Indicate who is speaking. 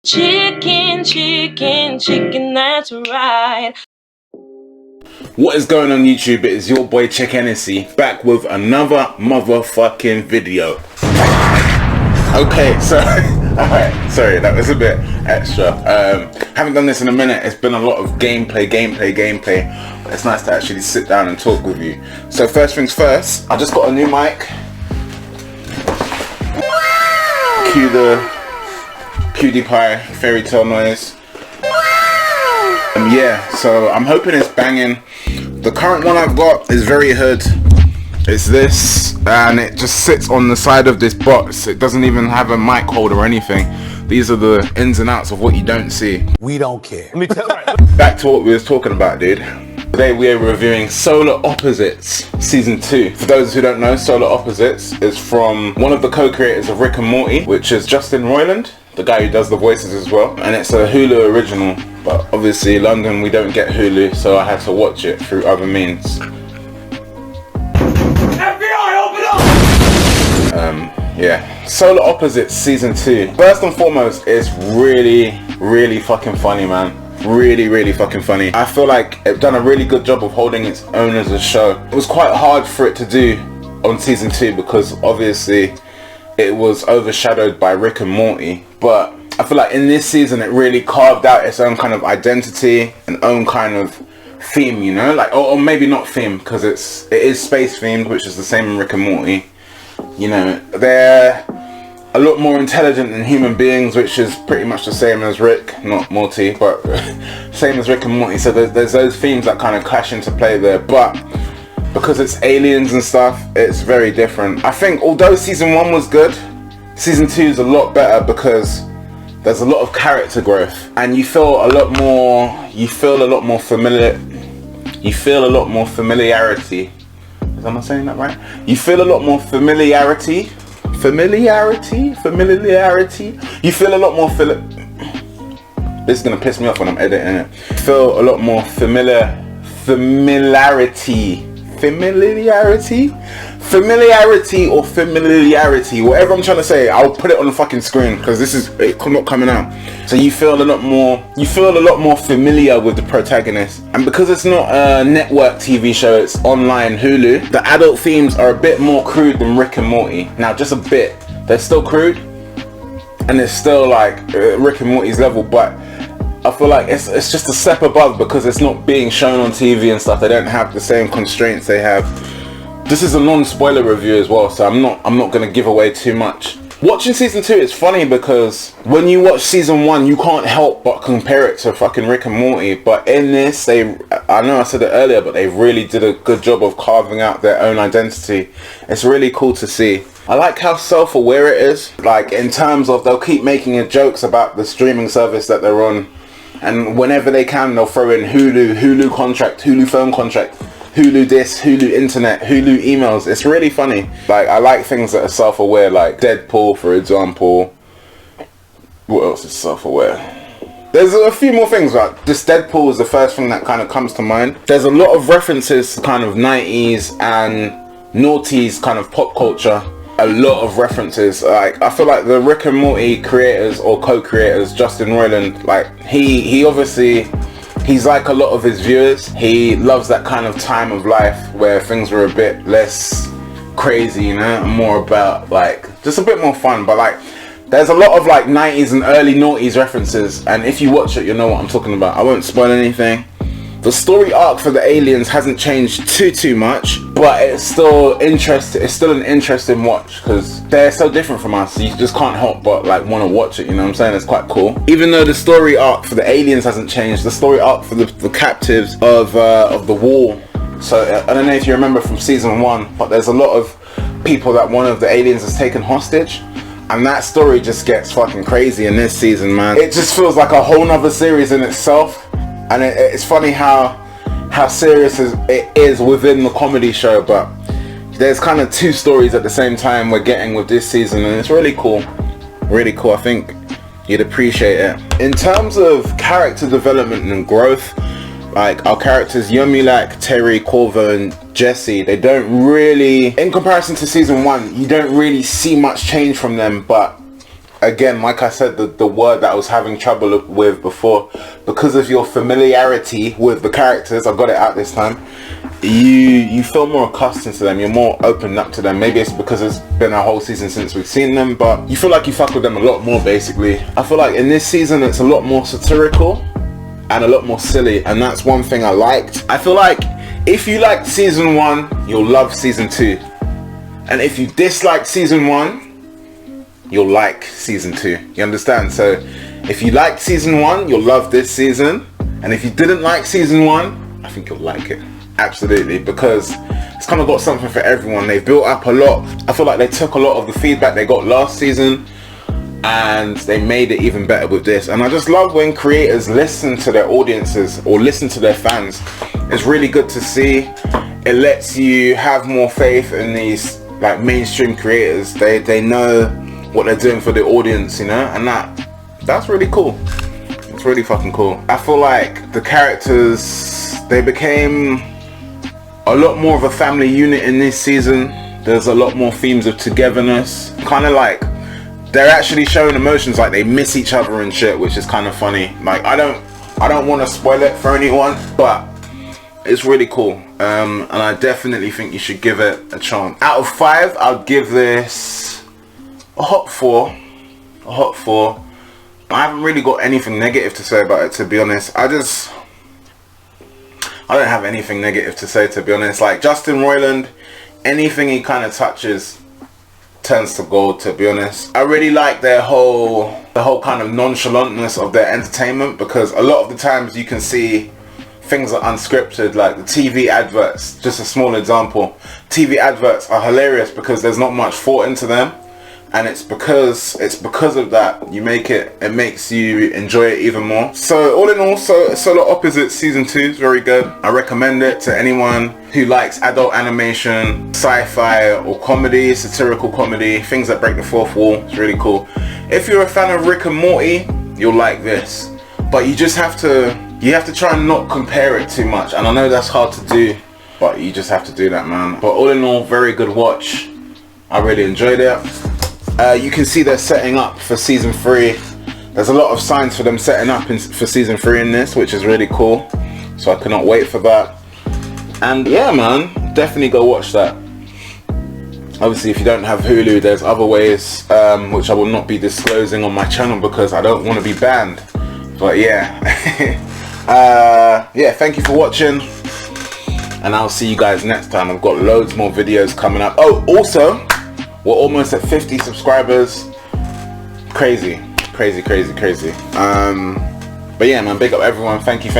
Speaker 1: Chicken, chicken, chicken, that's right.
Speaker 2: What is going on YouTube? It is your boy Chick Hennessy back with another motherfucking video. Okay, so alright, sorry, that was a bit extra. Haven't done this in a minute. It's been a lot of gameplay. It's nice to actually sit down and talk with you. So first things first, I just got a new mic. Cue the PewDiePie fairy tale noise. Yeah, so I'm hoping it's banging. The current one I've got is very hood. It's this, and it just sits on the side of this box. It doesn't even have a mic holder or anything. These are the ins and outs of what you don't see.
Speaker 3: We don't care.
Speaker 2: Back to what we was talking about, dude. Today we are reviewing Solar Opposites Season 2. For those who don't know, Solar Opposites is from one of the co-creators of Rick and Morty, which is Justin Roiland, the guy who does the voices as well. And it's a Hulu original, but obviously London we don't get Hulu, so I had to watch it through other means.
Speaker 3: FBI, open up!
Speaker 2: Yeah. Solar Opposites Season 2. First and foremost, it's really fucking funny, man. Really fucking funny. I feel like it done a really good job of holding its own as a show. It was quite hard for it to do on Season 2 because obviously it was overshadowed by Rick and Morty, but I feel like in this season it really carved out its own kind of identity and own kind of theme, you know, like, or maybe not theme, because it is space themed, which is the same in Rick and Morty. You know, they're a lot more intelligent than human beings, which is pretty much the same as Rick, not Morty, but same as Rick and Morty. So there's those themes that kind of clash into play there, but because it's aliens and stuff, it's very different. I think although Season 1 was good, Season 2 is a lot better because there's a lot of character growth and you feel a lot more familiarity. Am I saying that right? You feel a lot more familiarity. You feel a lot more this is gonna piss me off when I'm editing it. Feel a lot more familiarity, whatever I'm trying to say. I'll put it on the fucking screen because this is not coming out. So you feel a lot more familiar with the protagonist, and because it's not a network TV show, it's online Hulu, the adult themes are a bit more crude than Rick and Morty. Now just a bit, they're still crude and it's still like Rick and Morty's level, but I feel like it's just a step above because it's not being shown on TV and stuff. They don't have the same constraints they have. This is a non-spoiler review as well, so I'm not gonna give away too much. Watching Season 2 is funny because when you watch Season 1 you can't help but compare it to fucking Rick and Morty, but in this I know I said it earlier, but they really did a good job of carving out their own identity. It's really cool to see. I like how self-aware it is, like in terms of they'll keep making jokes about the streaming service that they're on, and whenever they can they'll throw in Hulu contract, Hulu phone contract, Hulu this, Hulu internet, Hulu emails. It's really funny. Like, I like things that are self-aware, like Deadpool, for example. What else is self-aware? There's a few more things, like this Deadpool is the first thing that kind of comes to mind. There's a lot of references to kind of 90s and noughties kind of pop culture. A lot of references. Like, I feel like the Rick and Morty creators or co-creators, Justin Roiland, like he obviously, he's like a lot of his viewers. He loves that kind of time of life where things were a bit less crazy, you know, and more about like just a bit more fun. But like there's a lot of like 90s and early noughties references, and if you watch it you'll know what I'm talking about. I won't spoil anything. The story arc for the aliens hasn't changed too much, but it's still interesting. It's still an interesting watch because they're so different from us. So you just can't help but like want to watch it. You know what I'm saying? It's quite cool. Even though the story arc for the aliens hasn't changed, the story arc for the captives of the wall. So I don't know if you remember from Season 1, but there's a lot of people that one of the aliens has taken hostage. And that story just gets fucking crazy in this season, man. It just feels like a whole nother series in itself. And it's funny how serious it is within the comedy show, but there's kind of two stories at the same time we're getting with this season, and it's really cool. Really cool. I think you'd appreciate it. In terms of character development and growth, like our characters Yomulak, Terry, Corvo and Jesse, they don't really, in comparison to Season 1, you don't really see much change from them, but again, like I said, the word that I was having trouble with before, because of your familiarity with the characters, I got it out this time, you feel more accustomed to them, you're more opened up to them. Maybe it's because it's been a whole season since we've seen them, but you feel like you fuck with them a lot more, basically. I feel like in this season it's a lot more satirical and a lot more silly, and that's one thing I liked. I feel like if you liked season 1, you'll love season 2, and if you disliked season 1, you'll like season 2. You understand? So if you liked season 1, you'll love this season, and if you didn't like season 1, I think you'll like it. Absolutely, because it's kind of got something for everyone. They've built up a lot. I feel like they took a lot of the feedback they got last season and they made it even better with this. And I just love when creators listen to their audiences or listen to their fans. It's really good to see. It lets you have more faith in these like mainstream creators. They know what they're doing for the audience, you know, and that's really cool. It's really fucking cool. I feel like the characters, they became a lot more of a family unit in this season. There's a lot more themes of togetherness, kind of like they're actually showing emotions, like they miss each other and shit, which is kind of funny. Like I don't want to spoil it for anyone, but it's really cool, and I definitely think you should give it a chance. Out of 5, I'll give this a hot 4. A hot 4. I haven't really got anything negative to say about it, to be honest. I don't have anything negative to say, to be honest. Like Justin Roiland, anything he kind of touches turns to gold, to be honest. I really like the whole kind of nonchalantness of their entertainment, because a lot of the times you can see things are unscripted, like the TV adverts. Just a small example, TV adverts are hilarious because there's not much thought into them, and it's because of that it makes you enjoy it even more. So all in all, Solar Opposites season 2 is very good. I recommend it to anyone who likes adult animation, sci-fi, or comedy, satirical comedy, things that break the fourth wall. It's really cool. If you're a fan of Rick and Morty, you'll like this, but you have to try and not compare it too much, and I know that's hard to do, but you just have to do that, man. But all in all, very good watch. I really enjoyed it. You can see they're setting up for season 3. There's a lot of signs for them setting up for season 3 in this, which is really cool. So I cannot wait for that. And yeah, man, definitely go watch that. Obviously, if you don't have Hulu, there's other ways, which I will not be disclosing on my channel because I don't want to be banned. But yeah, yeah, thank you for watching, and I'll see you guys next time. I've got loads more videos coming up. Oh, also, we're almost at 50 subscribers. Crazy. But yeah, man, big up everyone. Thank you.